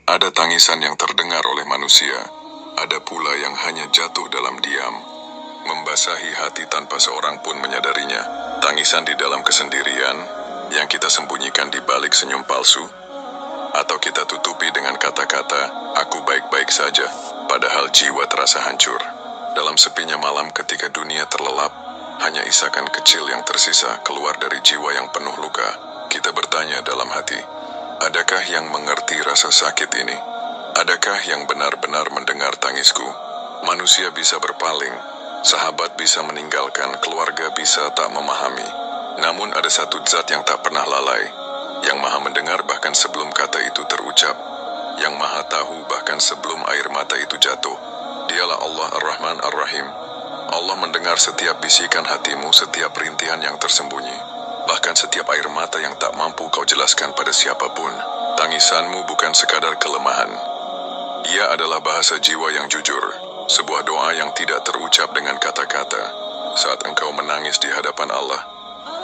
Ada tangisan yang terdengar oleh manusia, ada pula yang hanya jatuh dalam diam, membasahi hati tanpa seorang pun menyadarinya. Tangisan di dalam kesendirian, yang kita sembunyikan di balik senyum palsu, atau kita tutupi dengan kata-kata, aku baik-baik saja, padahal jiwa terasa hancur. Dalam sepinya malam ketika dunia terlelap, hanya isakan kecil yang tersisa keluar dari jiwa yang penuh luka. Kita bertanya dalam hati, adakah yang mengerti rasa sakit ini? Adakah yang benar-benar mendengar tangisku? Manusia bisa berpaling, sahabat bisa meninggalkan, keluarga bisa tak memahami. Namun ada satu zat yang tak pernah lalai, yang maha mendengar bahkan sebelum kata itu terucap, yang maha tahu bahkan sebelum air mata itu jatuh. Dialah Allah Ar-Rahman Ar-Rahim. Allah mendengar setiap bisikan hatimu, setiap rintihan yang tersembunyi, bahkan setiap air mata yang tak mampu kau jelaskan pada siapapun. Tangisanmu bukan sekadar kelemahan. Ia adalah bahasa jiwa yang jujur, sebuah doa yang tidak terucap dengan kata-kata. Saat engkau menangis di hadapan Allah,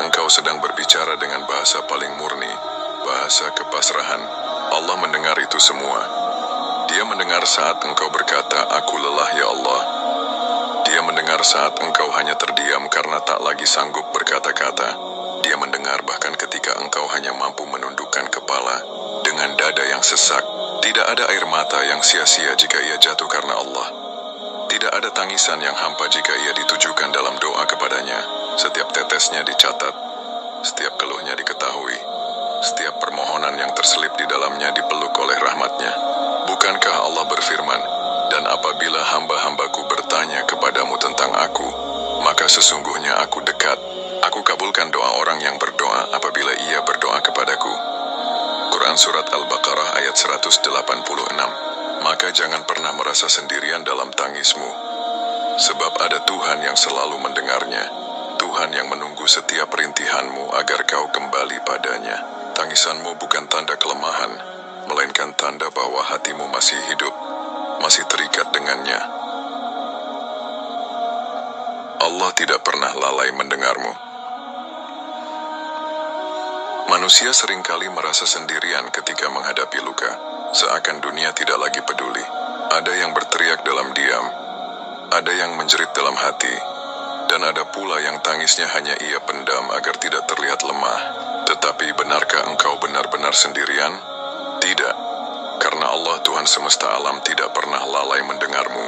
engkau sedang berbicara dengan bahasa paling murni, bahasa kepasrahan. Allah mendengar itu semua. Dia mendengar saat engkau berkata, aku lelah ya Allah. Dia mendengar saat engkau hanya terdiam karena tak lagi sanggup berkata-kata. Dia mendengar bahkan ketika engkau hanya mampu menundukkan kepala dengan dada yang sesak. Tidak ada air mata yang sia-sia jika ia jatuh karena Allah. Tidak ada tangisan yang hampa jika ia ditujukan dalam doa kepadanya. Setiap tetesnya dicatat, setiap keluhnya diketahui, setiap permohonan yang terselip di dalamnya dipeluk oleh rahmatnya. Bukankah Allah berfirman, dan apabila hamba-hambaku bertanya kepadamu tentang aku, maka sesungguhnya aku dekat. Aku kabulkan doa orang yang berdoa apabila ia berdoa kepadaku. Quran Surat Al-Baqarah ayat 186. Maka jangan pernah merasa sendirian dalam tangismu, sebab ada Tuhan yang selalu mendengarnya. Tuhan yang menunggu setiap rintihanmu agar kau kembali padanya. Tangisanmu bukan tanda kelemahan, melainkan tanda bahwa hatimu masih hidup, masih terikat dengannya. Allah tidak pernah lalai mendengarmu. Manusia seringkali merasa sendirian ketika menghadapi luka, seakan dunia tidak lagi peduli. Ada yang berteriak dalam diam, ada yang menjerit dalam hati, dan ada pula yang tangisnya hanya ia pendam agar tidak terlihat lemah. Tetapi benarkah engkau benar-benar sendirian? Tidak, karena Allah Tuhan semesta alam tidak pernah lalai mendengarmu.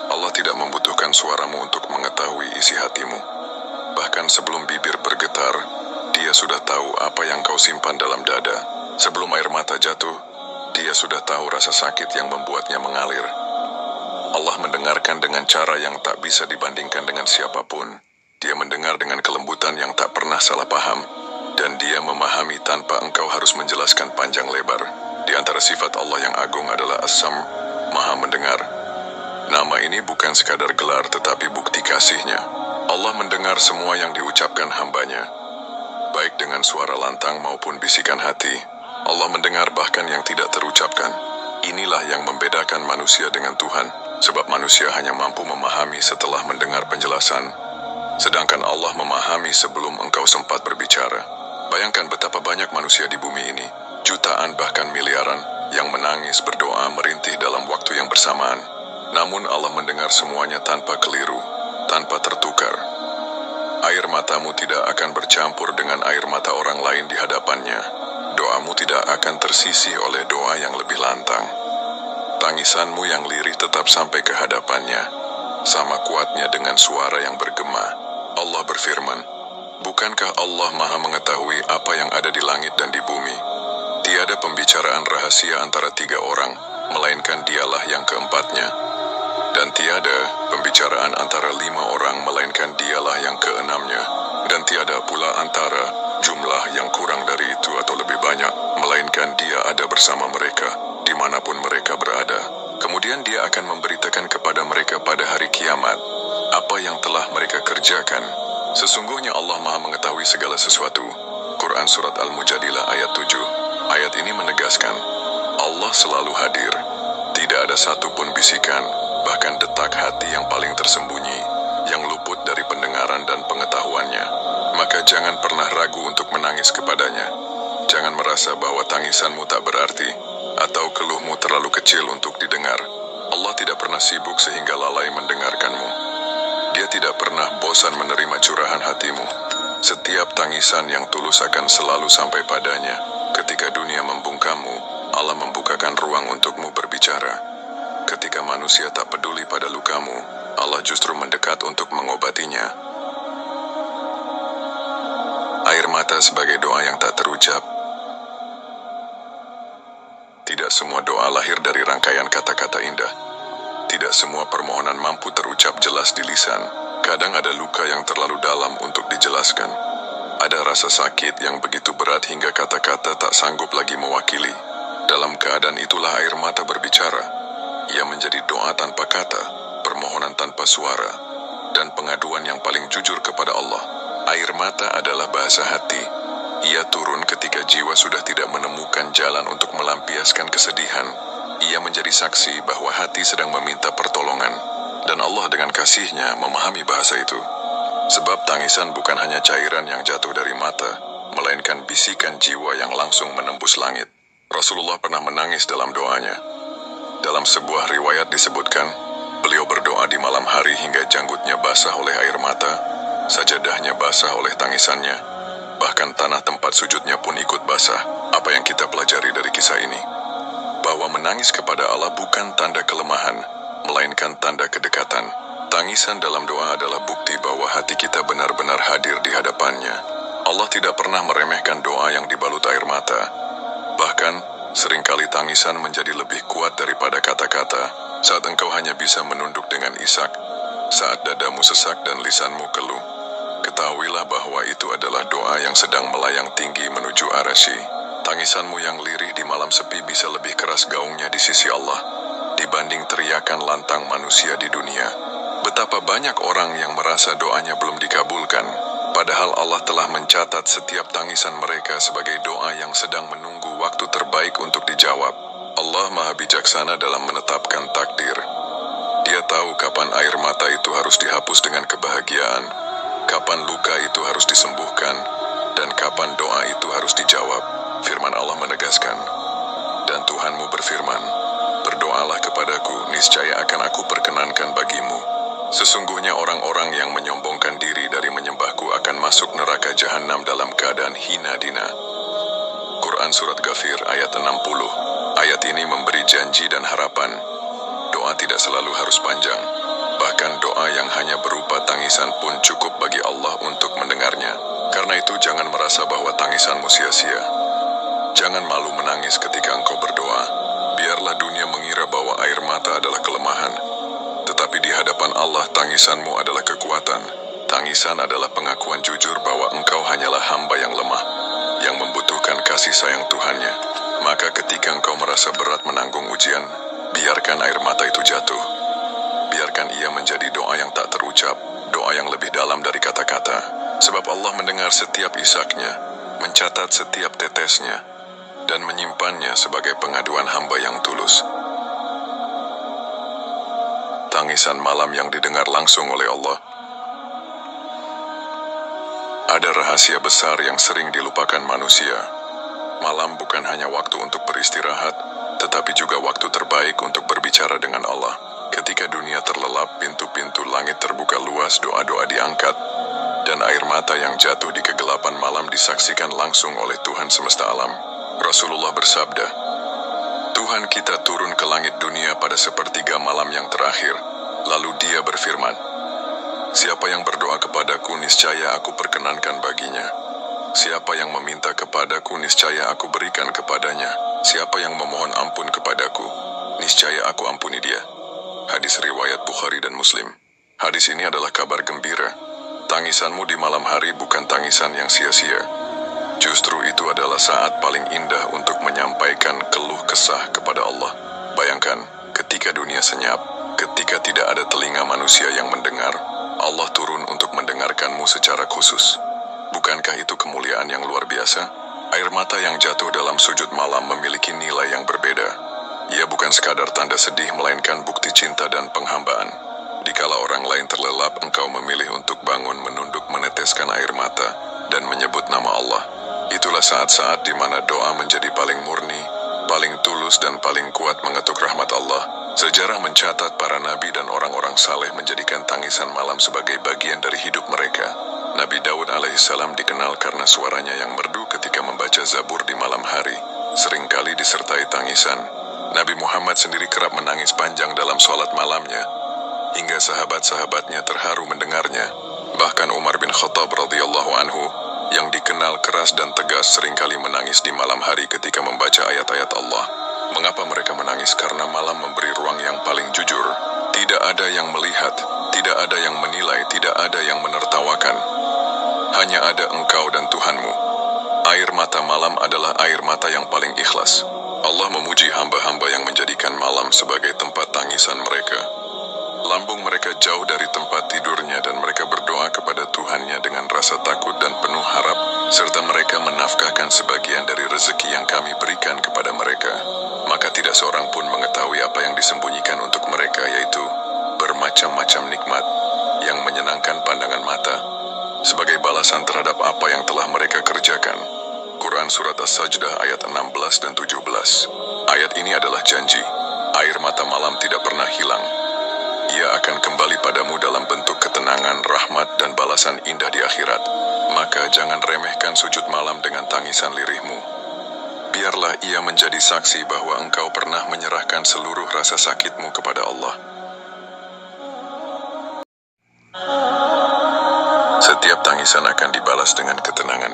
Allah tidak membutuhkan suaramu untuk mengetahui isi hatimu. Bahkan sebelum bibir bergetar, Dia sudah tahu apa yang kau simpan dalam dada. Sebelum air mata jatuh, Dia sudah tahu rasa sakit yang membuatnya mengalir. Allah mendengarkan dengan cara yang tak bisa dibandingkan dengan siapapun. Dia mendengar dengan kelembutan yang tak pernah salah paham, dan Dia memahami tanpa engkau harus menjelaskan panjang lebar. Di antara sifat Allah yang agung adalah As-Sam, Maha Mendengar. Nama ini bukan sekadar gelar tetapi bukti kasih-Nya. Allah mendengar semua yang diucapkan hamba-Nya, baik dengan suara lantang maupun bisikan hati. Allah mendengar bahkan yang tidak terucapkan. Inilah yang membedakan manusia dengan Tuhan, sebab manusia hanya mampu memahami setelah mendengar penjelasan, sedangkan Allah memahami sebelum engkau sempat berbicara. Bayangkan betapa banyak manusia di bumi ini, jutaan bahkan miliaran, yang menangis, berdoa, merintih dalam waktu yang bersamaan. Namun Allah mendengar semuanya tanpa keliru, tanpa tertukar. Air matamu tidak akan bercampur dengan air mata orang lain di hadapannya. Doamu tidak akan tersisih oleh doa yang lebih lantang. Tangisanmu yang lirih tetap sampai ke hadapannya, sama kuatnya dengan suara yang bergema. Allah berfirman, bukankah Allah Maha mengetahui apa yang ada di langit dan di bumi? Tiada pembicaraan rahasia antara tiga orang, melainkan Dialah yang keempatnya. Dan tiada pembicaraan antara 5 orang, melainkan Dialah yang keenamnya. Dan tiada pula antara jumlah yang kurang dari itu atau lebih banyak, melainkan Dia ada bersama mereka, dimanapun mereka berada. Kemudian Dia akan memberitakan kepada mereka pada hari kiamat, apa yang telah mereka kerjakan. Sesungguhnya Allah Maha mengetahui segala sesuatu. Quran Surat Al-Mujadilah ayat 7. Ayat ini menegaskan, Allah selalu hadir. Tidak ada satupun bisikan, bahkan detak hati yang paling tersembunyi, yang luput dari pendengaran dan pengetahuannya. Maka jangan pernah ragu untuk menangis kepadanya. Jangan merasa bahwa tangisanmu tak berarti, atau keluhmu terlalu kecil untuk didengar. Allah tidak pernah sibuk sehingga lalai mendengarkanmu. Dia tidak pernah bosan menerima curahan hatimu. Setiap tangisan yang tulus akan selalu sampai padanya. Ketika dunia membungkammu, Allah membukakan ruang untukmu berbicara. Ketika manusia tak peduli pada lukamu, Allah justru mendekat untuk mengobatinya. Air mata sebagai doa yang tak terucap. Tidak semua doa lahir dari rangkaian kata-kata indah. Tidak semua permohonan mampu terucap jelas di lisan. Kadang ada luka yang terlalu dalam untuk dijelaskan. Ada rasa sakit yang begitu berat hingga kata-kata tak sanggup lagi mewakili. Dalam keadaan itulah air mata berbicara. Ia menjadi doa tanpa kata, permohonan tanpa suara, dan pengaduan yang paling jujur kepada Allah. Air mata adalah bahasa hati. Ia turun ketika jiwa sudah tidak menemukan jalan untuk melampiaskan kesedihan. Ia menjadi saksi bahwa hati sedang meminta pertolongan, dan Allah dengan kasih-Nya memahami bahasa itu. Sebab tangisan bukan hanya cairan yang jatuh dari mata, melainkan bisikan jiwa yang langsung menembus langit. Rasulullah pernah menangis dalam doanya. Dalam sebuah riwayat disebutkan, beliau berdoa di malam hari hingga janggutnya basah oleh air mata, sajadahnya basah oleh tangisannya. Bahkan tanah tempat sujudnya pun ikut basah. Apa yang kita pelajari dari kisah ini? Bahwa menangis kepada Allah bukan tanda kelemahan, melainkan tanda kedekatan. Tangisan dalam doa adalah bukti bahwa hati kita benar-benar hadir di hadapannya. Allah tidak pernah meremehkan doa yang dibalut air mata. Bahkan, seringkali tangisan menjadi lebih kuat daripada kata-kata, saat engkau hanya bisa menunduk dengan isak, saat dadamu sesak dan lisanmu keluh. Ketahuilah bahwa itu adalah doa yang sedang melayang tinggi menuju arasy. Tangisanmu yang lirih di malam sepi bisa lebih keras gaungnya di sisi Allah dibanding teriakan lantang manusia di dunia. Betapa banyak orang yang merasa doanya belum dikabulkan, padahal Allah telah mencatat setiap tangisan mereka sebagai doa yang sedang menunggu waktu terbaik untuk dijawab. Allah Maha Bijaksana dalam menetapkan takdir. Dia tahu kapan air mata itu harus dihapus dengan kebahagiaan, kapan luka itu harus disembuhkan, dan kapan doa itu harus dijawab. Firman Allah menegaskan, dan Tuhanmu berfirman, berdoalah kepadaku, niscaya akan aku perkenankan bagimu. Sesungguhnya orang-orang yang menyombongkan diri dari menyembahku akan masuk neraka jahanam dalam keadaan hina dina. Quran Surat Ghafir ayat 60. Ayat ini memberi janji dan harapan. Doa tidak selalu harus panjang. Bahkan doa yang hanya berupa tangisan pun cukup bagi Allah untuk mendengarnya. Karena itu jangan merasa bahwa tangisanmu sia-sia. Jangan malu menangis ketika engkau berdoa. Biarlah dunia mengira bahwa air mata adalah kelemahan. Tetapi di hadapan Allah tangisanmu adalah kekuatan. Tangisan adalah pengakuan jujur bahwa engkau hanyalah hamba yang lemah, yang membutuhkan kasih sayang Tuhannya. Maka ketika engkau merasa berat menanggung ujian, biarkan air mata itu jatuh. Biarkan ia menjadi doa yang tak terucap, doa yang lebih dalam dari kata-kata. Sebab Allah mendengar setiap isaknya, mencatat setiap tetesnya, dan menyimpannya sebagai pengaduan hamba yang tulus. Tangisan malam yang didengar langsung oleh Allah. Ada rahasia besar yang sering dilupakan manusia. Malam bukan hanya waktu untuk beristirahat, tetapi juga waktu terbaik untuk berbicara dengan Allah. Ketika dunia terlelap, pintu-pintu langit terbuka luas, doa-doa diangkat, dan air mata yang jatuh di kegelapan malam disaksikan langsung oleh Tuhan semesta alam. Rasulullah bersabda, Tuhan kita turun ke langit dunia pada sepertiga malam yang terakhir, lalu Dia berfirman, siapa yang berdoa kepadaku, niscaya aku perkenankan baginya. Siapa yang meminta kepadaku, niscaya aku berikan kepadanya. Siapa yang memohon ampun kepadaku, niscaya aku ampuni dia. Hadis riwayat Bukhari dan Muslim. Hadis ini adalah kabar gembira. Tangisanmu di malam hari bukan tangisan yang sia-sia. Justru itu adalah saat paling indah untuk menyampaikan keluh kesah kepada Allah. Bayangkan, ketika dunia senyap, ketika tidak ada telinga manusia yang mendengar, Allah turun untuk mendengarkanmu secara khusus. Bukankah itu kemuliaan yang luar biasa? Air mata yang jatuh dalam sujud malam memiliki nilai yang berbeda. Ia bukan sekadar tanda sedih, melainkan bukti cinta dan penghambaan. Dikala orang lain terlelap, engkau memilih untuk bangun, menunduk, meneteskan air mata, dan menyebut nama Allah. Itulah saat-saat di mana doa menjadi paling murni, paling tulus dan paling kuat mengetuk rahmat Allah. Sejarah mencatat para nabi dan orang-orang saleh menjadikan tangisan malam sebagai bagian dari hidup mereka. Nabi Daud alaihissalam dikenal karena suaranya yang merdu ketika membaca Zabur di malam hari, seringkali disertai tangisan. Nabi Muhammad sendiri kerap menangis panjang dalam sholat malamnya, hingga sahabat-sahabatnya terharu mendengarnya. Bahkan Umar bin Khattab radhiyallahu anhu, yang dikenal keras dan tegas, seringkali menangis di malam hari ketika membaca ayat-ayat Allah. Mengapa mereka menangis? Karena malam memberi ruang yang paling jujur. Tidak ada yang melihat, tidak ada yang menilai, tidak ada yang menertawakan. Hanya ada engkau dan Tuhanmu. Air mata malam adalah air mata yang paling ikhlas. Allah memuji hamba-hamba yang menjadikan malam sebagai tempat tangisan mereka. Lambung mereka jauh dari tempat tidurnya dan mereka berdoa kepada Tuhannya dengan rasa takut dan penuh harap, serta mereka menafkahkan sebagian dari rezeki yang kami berikan kepada mereka. Maka tidak seorang pun mengetahui apa yang disembunyikan untuk mereka, yaitu bermacam-macam nikmat yang menyenangkan pandangan mata, sebagai balasan terhadap apa yang telah mereka kerjakan. Quran Surat As-Sajdah ayat 16 dan 17. Ayat ini adalah janji. Air mata malam tidak pernah hilang. Ia akan kembali padamu dalam bentuk ketenangan, rahmat, dan balasan indah di akhirat. Maka jangan remehkan sujud malam dengan tangisan lirihmu. Biarlah ia menjadi saksi bahwa engkau pernah menyerahkan seluruh rasa sakitmu kepada Allah. Setiap tangisan akan dibalas dengan ketenangan.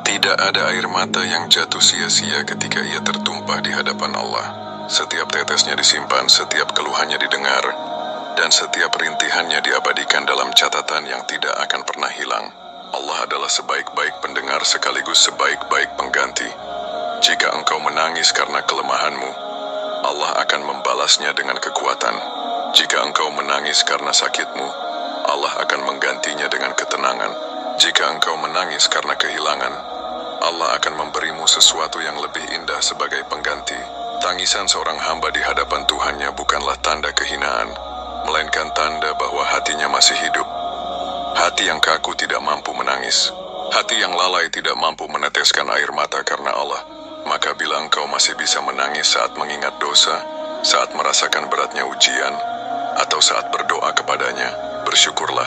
Tidak ada air mata yang jatuh sia-sia ketika ia tertumpah di hadapan Allah. Setiap tetesnya disimpan, setiap keluhannya didengar, dan setiap rintihannya diabadikan dalam catatan yang tidak akan pernah hilang. Allah adalah sebaik-baik pendengar sekaligus sebaik-baik pengganti. Jika engkau menangis karena kelemahanmu, Allah akan membalasnya dengan kekuatan. Jika engkau menangis karena sakitmu, Allah akan menggantinya dengan ketenangan. Jika engkau menangis karena kehilangan, Allah akan memberimu sesuatu yang lebih indah sebagai pengganti. Tangisan seorang hamba di hadapan Tuhannya bukanlah tanda kehinaan, melainkan tanda bahwa hatinya masih hidup. Hati yang kaku tidak mampu menangis. Hati yang lalai tidak mampu meneteskan air mata karena Allah. Maka bila engkau masih bisa menangis saat mengingat dosa, saat merasakan beratnya ujian, atau saat berdoa kepadanya, bersyukurlah.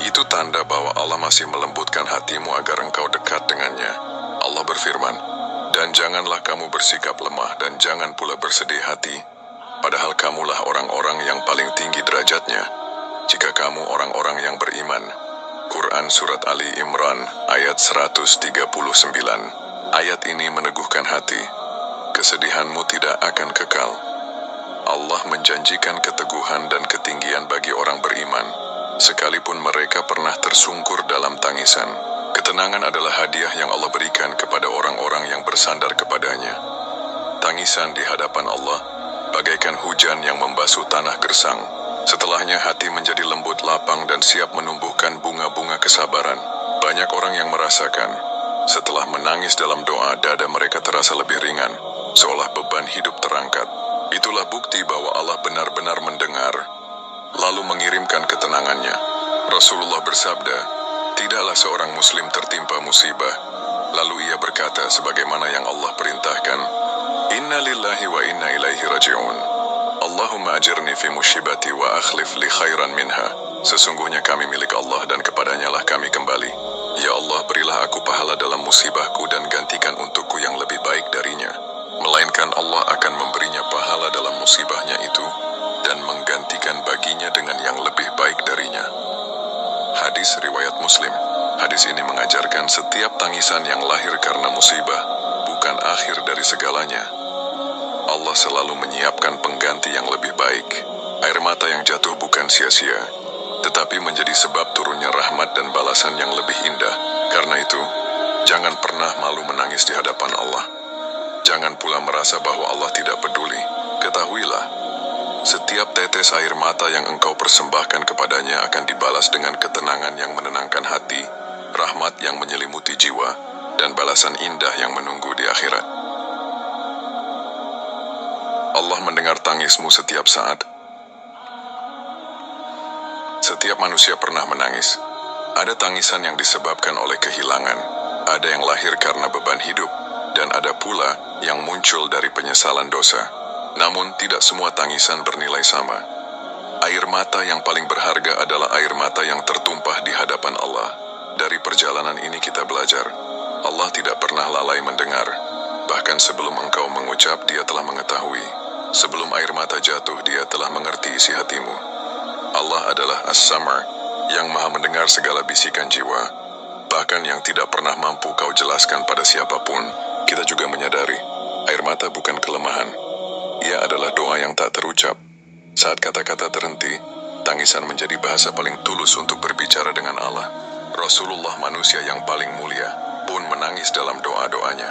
Itu tanda bahwa Allah masih melembutkan hatimu agar engkau dekat dengannya. Allah berfirman, dan janganlah kamu bersikap lemah dan jangan pula bersedih hati, padahal kamulah orang-orang yang paling tinggi derajatnya, jika kamu orang-orang yang beriman. Quran Surat Ali Imran ayat 139. Ayat ini meneguhkan hati. Kesedihanmu tidak akan kekal. Allah menjanjikan keteguhan dan ketinggian bagi orang beriman, sekalipun mereka pernah tersungkur dalam tangisan. Ketenangan adalah hadiah yang Allah berikan kepada orang-orang yang bersandar kepadanya. Tangisan di hadapan Allah bagaikan hujan yang membasuh tanah gersang. Setelahnya hati menjadi lembut, lapang, dan siap menumbuhkan bunga-bunga kesabaran. Banyak orang yang merasakan, setelah menangis dalam doa, dada mereka terasa lebih ringan, seolah beban hidup terangkat. Itulah bukti bahwa Allah benar-benar mendengar, lalu mengirimkan ketenangannya. Rasulullah bersabda, tidaklah seorang muslim tertimpa musibah, lalu ia berkata sebagaimana yang Allah perintahkan, Inna lillahi wa inna ilaihi raji'un. Allahumma ajirni fi musibati wa akhlif li khairan minha. Sesungguhnya kami milik Allah dan kepadanya lah kami kembali. Ya Allah, berilah aku pahala dalam musibahku dan gantikan untukku yang lebih baik darinya. Melainkan Allah akan memberinya pahala dalam musibahnya itu dan menggantikan baginya dengan yang lebih baik darinya. Hadis riwayat Muslim. Hadis ini mengajarkan setiap tangisan yang lahir karena musibah bukan akhir dari segalanya. Allah selalu menyiapkan pengganti yang lebih baik. Air mata yang jatuh bukan sia-sia, tetapi menjadi sebab turunnya rahmat dan balasan yang lebih indah. Karena itu, jangan pernah malu menangis di hadapan Allah. Jangan pula merasa bahwa Allah tidak peduli. Ketahuilah, setiap tetes air mata yang engkau persembahkan kepadanya akan dibalas dengan ketenangan yang menenangkan hati, rahmat yang menyelimuti jiwa, dan balasan indah yang menunggu di akhirat. Allah mendengar tangismu setiap saat. Setiap manusia pernah menangis. Ada tangisan yang disebabkan oleh kehilangan, ada yang lahir karena beban hidup, dan ada pula yang muncul dari penyesalan dosa. Namun, tidak semua tangisan bernilai sama. Air mata yang paling berharga adalah air mata yang tertumpah di hadapan Allah. Dari perjalanan ini kita belajar, Allah tidak pernah lalai mendengar. Bahkan sebelum engkau mengucap, Dia telah mengetahui. Sebelum air mata jatuh, Dia telah mengerti isi hatimu. Allah adalah As-Samar, yang maha mendengar segala bisikan jiwa, bahkan yang tidak pernah mampu kau jelaskan pada siapapun. Kita juga menyadari, air mata bukan kelemahan. Ia adalah doa yang tak terucap. Saat kata-kata terhenti, tangisan menjadi bahasa paling tulus untuk berbicara dengan Allah. Rasulullah, manusia yang paling mulia, pun menangis dalam doa-doanya.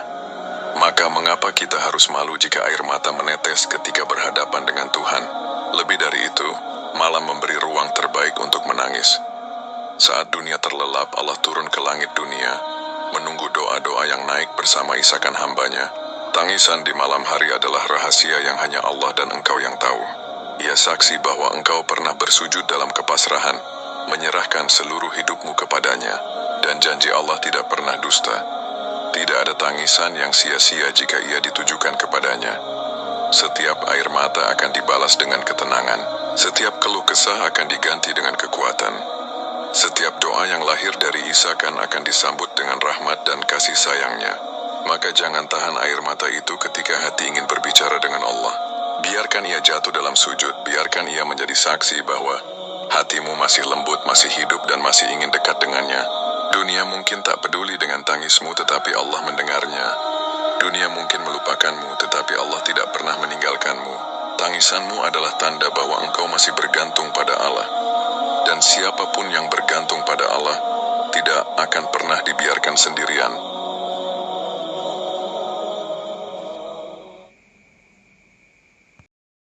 Maka mengapa kita harus malu jika air mata menetes ketika berhadapan dengan Tuhan? Lebih dari itu, malam memberi ruang terbaik untuk menangis. Saat dunia terlelap, Allah turun ke langit dunia, menunggu doa-doa yang naik bersama isakan hambanya. Tangisan di malam hari adalah rahasia yang hanya Allah dan engkau yang tahu. Ia saksi bahwa engkau pernah bersujud dalam kepasrahan, menyerahkan seluruh hidupmu kepadanya, dan janji Allah tidak pernah dusta. Tidak ada tangisan yang sia-sia jika ia ditujukan kepadanya. Setiap air mata akan dibalas dengan ketenangan. Setiap keluh kesah akan diganti dengan kekuatan. Setiap doa yang lahir dari isakan akan disambut dengan rahmat dan kasih sayangnya. Maka jangan tahan air mata itu ketika hati ingin berbicara dengan Allah. Biarkan ia jatuh dalam sujud, biarkan ia menjadi saksi bahwa hatimu masih lembut, masih hidup, dan masih ingin dekat dengannya. Dunia mungkin tak peduli dengan tangismu, tetapi Allah mendengarnya. Dunia mungkin melupakanmu, tetapi Allah tidak pernah meninggalkanmu. Tangisanmu adalah tanda bahwa engkau masih bergantung pada Allah. Dan siapapun yang bergantung pada Allah tidak akan pernah dibiarkan sendirian.